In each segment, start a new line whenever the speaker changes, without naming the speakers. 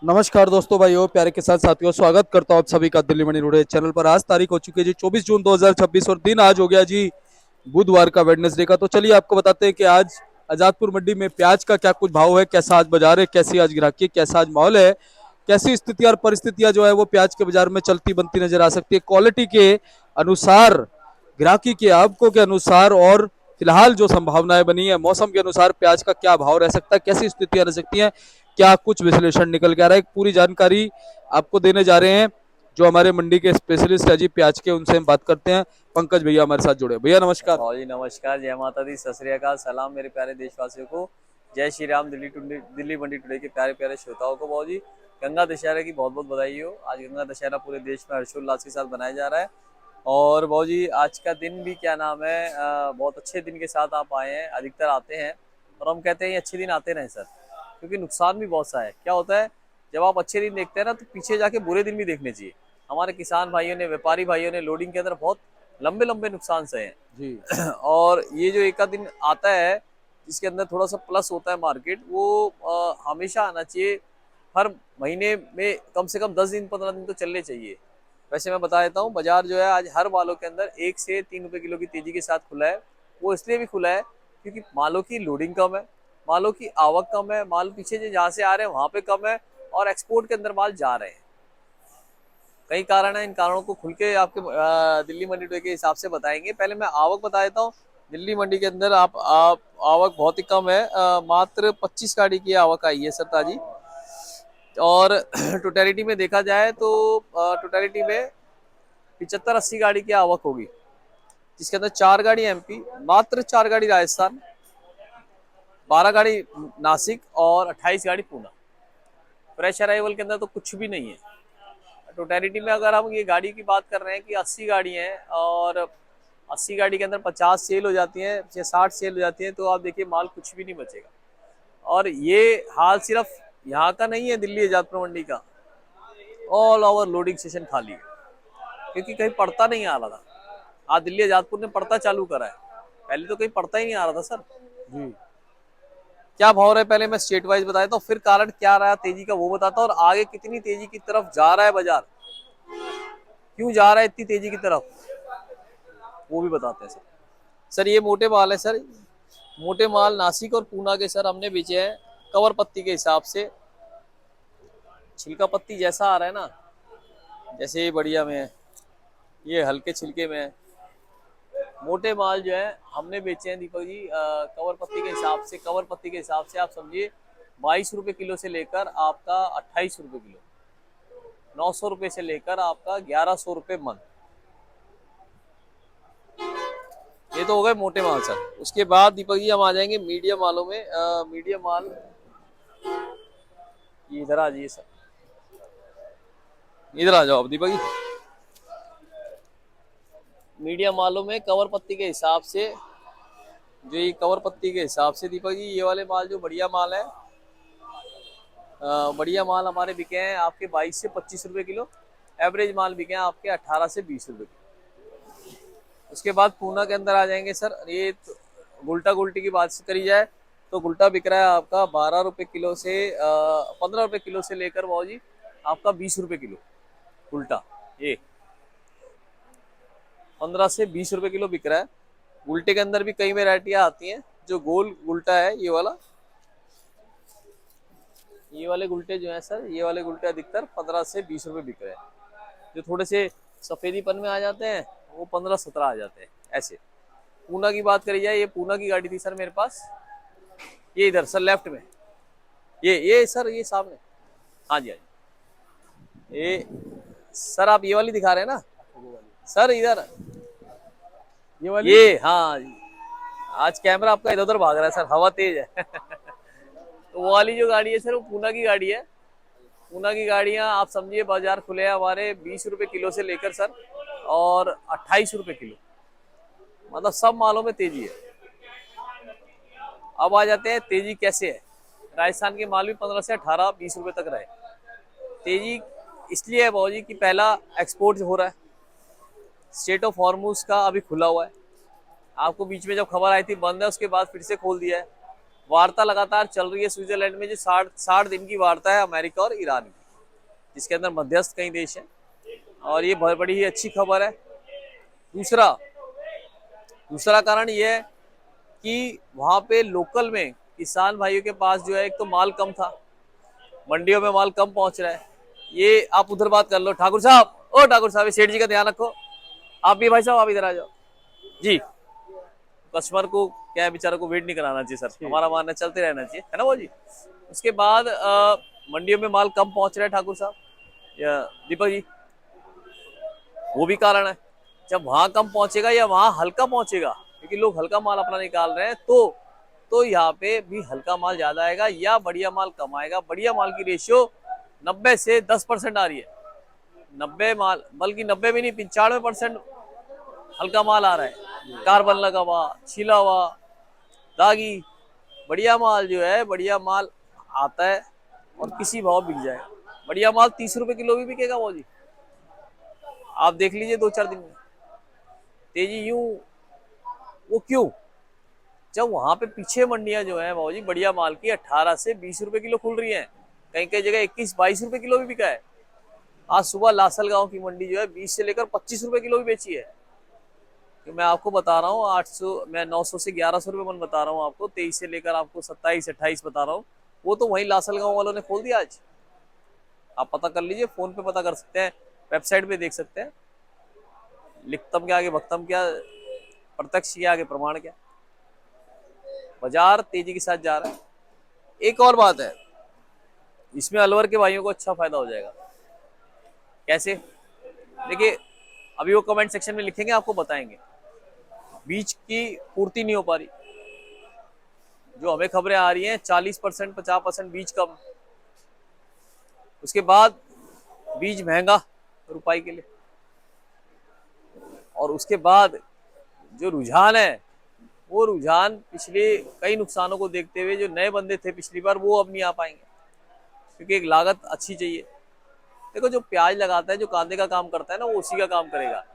नमस्कार दोस्तों, भाइयों, प्यारे के साथ साथियों, स्वागत करता हूं आप सभी का दिल्ली मनी रोड चैनल पर। आज तारीख हो चुकी है जी 24 जून 2026 और दिन आज हो गया जी बुधवार का, वेडनेसडे का। तो चलिए आपको बताते हैं कि आज आजादपुर मंडी में प्याज का क्या कुछ भाव है, कैसा आज बाजार है, कैसी आज ग्राहकी, कैसा आज माहौल है, कैसी स्थितियां और परिस्थितियां जो है वो प्याज के बाजार में चलती बनती नजर आ सकती है। क्वालिटी के अनुसार, ग्राहकी के आवकों के अनुसार और फिलहाल जो संभावनाएं बनी है मौसम के अनुसार प्याज का क्या भाव रह सकता है, कैसी स्थितियां रह सकती हैं, क्या कुछ विश्लेषण निकल के आ रहा है, एक पूरी जानकारी आपको देने जा रहे हैं। जो हमारे मंडी के स्पेशलिस्ट है जी प्याज के, उनसे हम बात करते हैं। पंकज भैया हमारे साथ जुड़े। भैया नमस्कार।
भाव जी नमस्कार, जय माता दी, सत श्री अकाल, सलाम मेरे प्यारे देशवासियों को। जय श्री राम। दिल्ली मंडी टुडे के प्यारे प्यारे श्रोताओं को भाव जी गंगा दशहरा की बहुत बहुत बधाई हो। आज गंगा दशहरा पूरे देश में हर्षोल्लास के साथ मनाया जा रहा है। और भाव जी आज का दिन भी क्या नाम है, बहुत अच्छे दिन के साथ आप आए हैं। अधिकतर आते हैं और हम कहते हैं ये अच्छे दिन आते रहे सर, क्योंकि नुकसान भी बहुत सा है। क्या होता है, जब आप अच्छे दिन देखते हैं ना तो पीछे जाके बुरे दिन भी देखने चाहिए। हमारे किसान भाइयों ने, व्यापारी भाइयों ने लोडिंग के अंदर बहुत लंबे लंबे नुकसान सहे हैं।
जी
और ये जो एक आध दिन आता है जिसके अंदर थोड़ा सा प्लस होता है मार्केट, वो हमेशा आना चाहिए। हर महीने में कम से कम 10 दिन 15 दिन तो चलने चाहिए। वैसे मैं बता देता हूँ, बाजार जो है आज हर मालों के अंदर 1 से 3 रुपए किलो की तेजी के साथ खुला है। वो इसलिए भी खुला है क्योंकि मालों की लोडिंग कम है, मालों की आवक कम है, माल पीछे जो जहाँ से आ रहे हैं वहां पे कम है, और एक्सपोर्ट के अंदर माल जा रहे हैं। कई कारण है, इन कारणों को खुल के आपके दिल्ली मंडी टू के हिसाब से बताएंगे। पहले मैं आवक बता देता हूँ। दिल्ली मंडी के अंदर आप आवक बहुत ही कम है, मात्र 25 गाड़ी की आवक आई है सरताजी। और टोटलिटी में देखा जाए तो टोटलिटी में 75-80 गाड़ी की आवक होगी, जिसके अंदर 4 गाड़ी एमपी, मात्र 4 गाड़ी राजस्थान, 12 गाड़ी नासिक और 28 गाड़ी पूना। फ्रेश अराइवल के अंदर तो कुछ भी नहीं है। टोटलिटी में अगर हम ये गाड़ी की बात कर रहे हैं कि 80 गाड़ी हैं और 80 गाड़ी के अंदर 50 सेल हो जाती हैं या 60 सेल हो जाती हैं, तो आप देखिए माल कुछ भी नहीं बचेगा। और ये हाल सिर्फ यहाँ का नहीं है, दिल्ली आजादपुर मंडी का, ऑल ओवर लोडिंग सेशन खाली है, क्योंकि कहीं पड़ता नहीं आ रहा था। आज दिल्ली आजादपुर ने पड़ता चालू करा है, पहले तो कहीं पड़ता ही नहीं आ रहा था सर।
जी
क्या भाव रहे पहले मैं स्टेट वाइज बताया तो फिर कारण क्या रहा तेजी का वो बताता हूँ, और आगे कितनी तेजी की तरफ जा रहा है बाजार, क्यों जा रहा है इतनी तेजी की तरफ, वो भी बताते हैं सर। सर ये मोटे माल है सर, मोटे माल नासिक और पूना के सर हमने बेचे हैं कवर पत्ती के हिसाब से। छिलका पत्ती जैसा आ रहा है ना, जैसे ये बढ़िया में है, ये हल्के छिलके में है। मोटे माल जो है हमने बेचे हैं दीपक जी कवर पत्ती के हिसाब से। कवर पत्ती के हिसाब से आप समझिए 22 रुपए किलो से लेकर आपका 28 रुपए किलो, 900 रुपए से लेकर आपका 1100 रुपए मन। ये तो हो गए मोटे माल सर। उसके बाद दीपक जी हम आ जाएंगे मीडियम मालों में। मीडियम माल ये इधर आ जाइए सर, इधर आ जाओ अब दीपक जी। मीडियम मालों में कवर पत्ती के हिसाब से, जो ये कवर पत्ती के हिसाब से दीपक जी, ये वाले माल जो बढ़िया माल है, बढ़िया माल हमारे बिके हैं आपके 22 से 25 रुपए किलो। एवरेज माल बिके हैं आपके 18 से 20 रुपए किलो। उसके बाद पूना के अंदर आ जाएंगे सर। ये तो गुल्टा गुल्टी की बात करी जाए तो गुल्टा बिक रहा है आपका 12 रुपए किलो से 15 रुपए किलो से लेकर भाव जी आपका 20 रुपए किलो। गुल्टा ये 15 से 20 रुपए किलो बिक रहा है। गुल्टे के अंदर भी कई वेरायटियां आती हैं। जो गोल गुल्टा है ये वाला, ये वाले गुल्टे जो हैं सर, ये वाले गुल्टे अधिकतर 15 से 20 रुपए बिक रहे हैं। जो थोड़े से सफेदीपन में आ जाते हैं वो 15-17 आ जाते हैं ऐसे। पूना की बात करी जाए, ये पूना की गाड़ी थी सर मेरे पास, ये इधर सर लेफ्ट में, ये सर ये सामने। हाँ जी हाँ जी, ये सर आप ये वाली दिखा रहे हैं ना सर, इधर
ये वाली।
ये, हाँ जी। आज कैमरा आपका इधर उधर भाग रहा है सर, हवा तेज है। तो वो वाली जो गाड़ी है सर वो पूना की गाड़ी है। पूना की गाड़ियां आप समझिए बाजार खुले हैं हमारे 20 रुपए किलो से लेकर सर और 28 रुपए किलो, मतलब सब मालों में तेजी है। अब आ जाते हैं तेजी कैसे है। राजस्थान के माल भी 15 से 18-20 रुपए तक रहे। तेजी इसलिए है भाजी कि पहला एक्सपोर्ट हो रहा है, स्टेट ऑफ हॉर्मूज का अभी खुला हुआ है। आपको बीच में जब खबर आई थी बंद है, उसके बाद फिर से खोल दिया है। वार्ता लगातार चल रही है स्विट्जरलैंड में, जो 60 दिन की वार्ता है अमेरिका और ईरान की, जिसके अंदर मध्यस्थ कई देश हैं, और ये बहुत बड़ी ही अच्छी खबर है। दूसरा दूसरा कारण ये है कि वहां पे लोकल में किसान भाइयों के पास जो है, एक तो माल कम था, मंडियों में माल कम पहुंच रहा है। ये आप उधर बात कर लो ठाकुर साहब, ओ ठाकुर साहब, सेठ जी का ध्यान रखो। आप भी भाई साहब, आप इधर आ जाओ जी। कस्टमर को क्या है, बेचारों को वेट नहीं कराना चाहिए सर, हमारा मानना चलते रहना चाहिए, है ना वो जी। उसके बाद मंडियों में माल कम पहुंच रहा है ठाकुर साहब या दीपक जी, वो भी कारण है। जब वहां कम पहुंचेगा या वहां हल्का पहुंचेगा, क्योंकि लोग हल्का माल अपना निकाल रहे हैं, तो यहाँ पे भी हल्का माल ज्यादा आएगा या बढ़िया माल कम आएगा। बढ़िया माल की रेशियो 90 से 10% आ रही है। 90 माल, बल्कि 90 भी नहीं, 95% हल्का माल आ रहा है। कार्बन लगा हुआ, छिला हुआ, दागी, बढ़िया माल जो है, बढ़िया माल आता है और किसी भाव बिक जाएगा। बढ़िया माल 30 रुपए किलो भी बिकेगा वो जी, आप देख लीजिए 2-4 दिन में तेजी यूं। वो क्यों? जब वहां पे पीछे मंडियां जो है बाबू जी, बढ़िया माल की 18 से 20 रुपए किलो खुल रही हैं, कहीं कहीं जगह 21-22 रुपए किलो भी बिका है। आज सुबह लासलगांव की मंडी जो है 20 से लेकर 25 रुपए किलो भी बेची है। तो मैं आपको बता रहा हूँ 800, मैं 900 से 1100 रुपए मन बता रहा हूँ आपको, 23 से लेकर आपको 27-28 बता रहा हूँ। वो तो वही लासलगांव वालों ने खोल दिया आज। आप पता कर लीजिए, फोन पे पता कर सकते हैं, वेबसाइट पे देख सकते हैं। लिखतम के आगे भक्तम क्या, प्रत्यक्ष के आगे प्रमाण क्या। बाजार तेजी के साथ जा रहा है। एक और बात है, इसमें अलवर के भाइयों को अच्छा फायदा हो जाएगा। कैसे? देखिए, अभी वो कमेंट सेक्शन में लिखेंगे, आपको बताएंगे। बीज की पूर्ति नहीं हो पा रही, जो हमें खबरें आ रही हैं 40% 50% बीज कम। उसके बाद बीज महंगा रुपाई के लिए, और उसके बाद जो रुझान है, वो रुझान पिछले कई नुकसानों को देखते हुए जो नए बंदे थे पिछली बार, वो अब नहीं आ पाएंगे, क्योंकि एक लागत अच्छी चाहिए। देखो, जो प्याज लगाता है, जो कांदे का काम करता है ना, वो उसी का काम करेगा।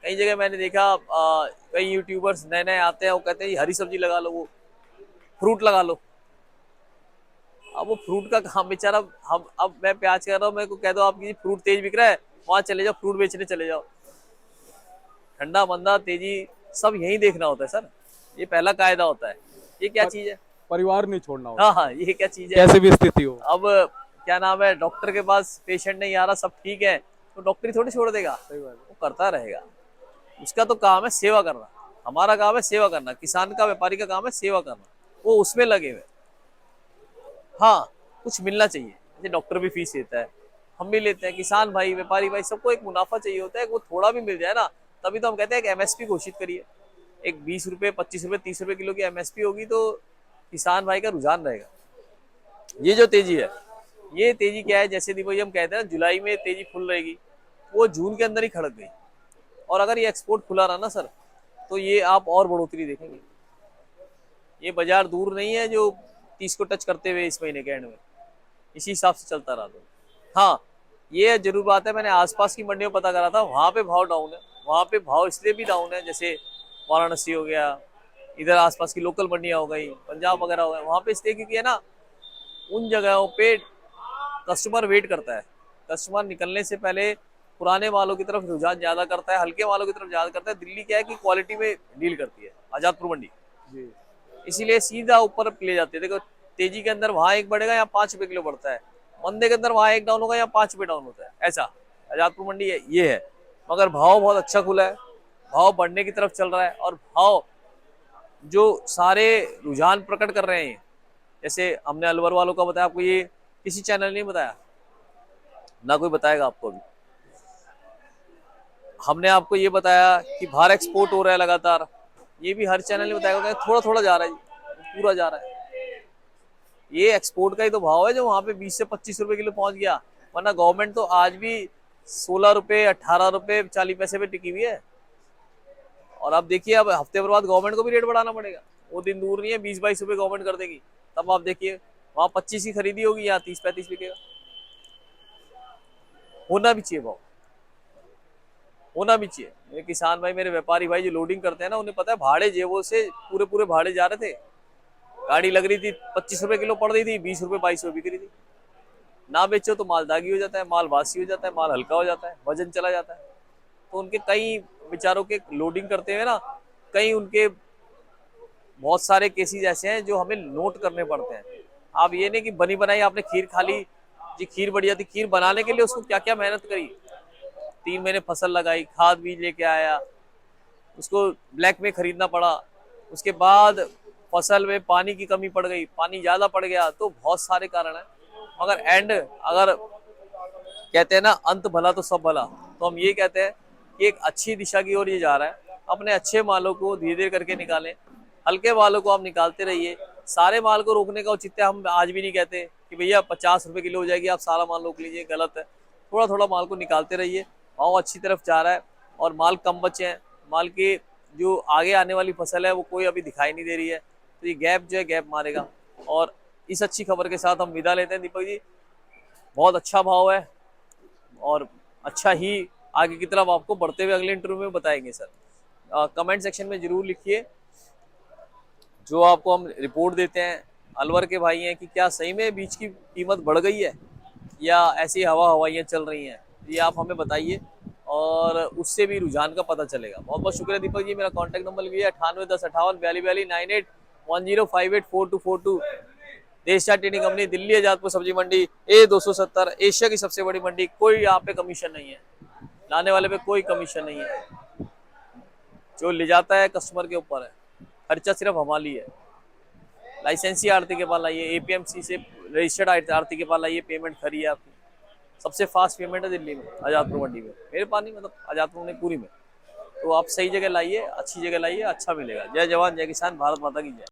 कई जगह मैंने देखा कई यूट्यूबर्स नए नए आते हैं, वो कहते हैं हरी सब्जी लगा लो, वो फ्रूट लगा लो। अब वो फ्रूट का काम बेचारा, हम, अब मैं प्याज कर रहा हूँ, मेरे को कह दो आपकी फ्रूट तेज बिक रहा है, वहां चले जाओ फ्रूट बेचने चले जाओ। ठंडा मंदा तेजी सब यही देखना होता है सर, ये पहला कायदा होता है। ये क्या चीज है?
परिवार नहीं छोड़ना होता,
हाँ हाँ, ये क्या चीज है?
कैसे भी स्थिति हो।
अब क्या नाम है, डॉक्टर के पास पेशेंट नहीं आ रहा, सब ठीक है, तो डॉक्टर ही थोड़ी छोड़ देगा,
सही बात है।
वो करता रहेगा। उसका तो काम है सेवा करना, हमारा काम है सेवा करना, किसान का, व्यापारी का काम है सेवा करना, वो उसमें लगे हुए। हाँ, कुछ मिलना चाहिए, जैसे डॉक्टर भी फीस लेता है, हम भी लेते हैं, किसान भाई, व्यापारी भाई, सबको एक मुनाफा चाहिए होता है, वो थोड़ा भी मिल जाए ना, तभी तो हम कहते हैं एक एमएसपी घोषित करिए। एक 20 रुपए, 25 रुपए, 30 रुपए किलो की एमएसपी होगी, तो किसान भाई का रुझान रहेगा। ये जो तेजी है, ये तेजी क्या है, जैसे दीपक जी हम कहते हैं जुलाई में तेजी खुल रहेगी, वो जून के अंदर ही खड़क गई। और अगर ये एक्सपोर्ट खुला रहा ना सर, तो ये आप और बढ़ोतरी देखेंगे। ये बाजार दूर नहीं है जो 30 को टच करते हुए इस महीने के एंड में, इसी हिसाब से चलता रहा। तो हाँ, ये जरूर बात है, मैंने आसपास की मंडियों में पता करा था, वहां पे भाव डाउन है। वहां पे भाव इसलिए भी डाउन है, जैसे वाराणसी हो गया, इधर आसपास की लोकल मंडियां हो गई, पंजाब वगैरह हो गए, वहां पे इसलिए क्योंकि है ना, उन जगहों पे कस्टमर वेट करता है। कस्टमर निकलने से पहले पुराने मालों की तरफ रुझान ज्यादा करता है, हल्के मालों की तरफ ज्यादा करता है। दिल्ली क्या है कि क्वालिटी में डील करती है, आजादपुर मंडी,
जी।
इसीलिए सीधा ऊपर ले जाते हैं। देखो, तेजी के अंदर वहां एक बढ़ेगा या 5 रुपए किलो बढ़ता है, मंदे के अंदर वहां एक डाउन होगा या 5 रुपए डाउन होता है, ऐसा आजादपुर मंडी है, ये है। मगर भाव बहुत अच्छा खुला है, भाव बढ़ने की तरफ चल रहा है, और भाव जो सारे रुझान प्रकट कर रहे हैं, जैसे हमने अलवर वालों का बताया आपको, ये किसी चैनल ने नहीं बताया, ना कोई बताएगा आपको। अभी हमने आपको ये बताया कि बाहर एक्सपोर्ट हो रहा है लगातार, ये भी हर चैनल ने बताया, थोड़ा थोड़ा जा रहा है जी, पूरा जा रहा है। ये एक्सपोर्ट का ही तो भाव है जो वहां पे 20 से 25 रुपए किलो पहुंच गया, वरना गवर्नमेंट तो आज भी 16 रुपए, 18 रुपए 40 पैसे पे टिकी हुई है। और अब देखिए, अब हफ्ते भर बाद गवर्नमेंट को भी रेट बढ़ाना पड़ेगा, वो दिन दूर नहीं है, 20-22 रुपए गवर्नमेंट कर देगी, तब आप देखिए वहां 25 की खरीदी होगी, यहाँ 30-35 बिकेगा। होना भी चाहिए भाव, होना भी चाहिए। मेरे किसान भाई, मेरे व्यापारी भाई जो लोडिंग करते हैं ना, उन्हें पता है भाड़े जेबों से पूरे पूरे भाड़े जा रहे थे, गाड़ी लग रही थी 25 रुपए किलो पड़ रही थी, 20 रुपए 22 रुपए बिक रही थी। ना बेचो तो माल दागी हो जाता है, माल बासी हो जाता है, माल हल्का हो जाता है, वजन चला जाता है। तो उनके कई बेचारों के लोडिंग करते हुए ना, कई उनके बहुत सारे केसेस ऐसे हैं जो हमें नोट करने पड़ते हैं। आप ये नहीं कि बनी बनाई आपने खीर खा ली जी, खीर बढ़िया थी, खीर बनाने के लिए उसको क्या क्या मेहनत करी, 3 महीने फसल लगाई, खाद बीज लेके आया, उसको ब्लैक में खरीदना पड़ा, उसके बाद फसल में पानी की कमी पड़ गई, पानी ज्यादा पड़ गया, तो बहुत सारे कारण है। मगर एंड अगर कहते हैं ना अंत भला तो सब भला, तो हम ये कहते हैं कि एक अच्छी दिशा की ओर ये जा रहा है। अपने अच्छे मालों को धीरे धीरे करके निकालें, हल्के मालों को आप निकालते रहिए। सारे माल को रोकने का औचित्य हम आज भी नहीं कहते कि भैया 50 रुपए किलो हो जाएगी आप सारा माल रोक लीजिए, गलत है। थोड़ा थोड़ा माल को निकालते रहिए, भाव अच्छी तरफ जा रहा है और माल कम बचे हैं। माल के जो आगे आने वाली फसल है वो कोई अभी दिखाई नहीं दे रही है, तो ये गैप जो है गैप मारेगा। और इस अच्छी खबर के साथ हम विदा लेते हैं दीपक जी। बहुत अच्छा भाव है और अच्छा ही आगे की तरफ आपको बढ़ते हुए अगले इंटरव्यू में बताएंगे सर। कमेंट सेक्शन में जरूर लिखिए जो आपको हम रिपोर्ट देते हैं अलवर के भाई हैं कि क्या सही में बीज की कीमत बढ़ गई है या ऐसी हवा हवाइयाँ चल रही हैं, ये आप हमें बताइए और उससे भी रुझान का पता चलेगा। बहुत बहुत शुक्रिया दीपक जी। मेरा कॉन्टैक्ट नंबर भी है 98105842929810424842। देश ट्रेडिंग कंपनी, दिल्ली आजादपुर सब्जी मंडी, A270, एशिया की सबसे बड़ी मंडी। कोई यहाँ पे कमीशन नहीं है, लाने वाले पे कोई कमीशन नहीं है, जो ले जाता है कस्टमर के ऊपर है, खर्चा सिर्फ हमारी है। लाइसेंसी आरती के पास लाइए, APMC से रजिस्टर्ड आरती के पास लाइए, पेमेंट खरी है आपकी। सबसे फास्ट पेमेंट है दिल्ली में, आजादपुर मंडी में, मेरे पास नहीं, मतलब आजादपुर मंडी पूरी में। तो आप सही जगह लाइए, अच्छी जगह लाइए, अच्छा मिलेगा। जय जवान जय किसान, भारत माता की जय।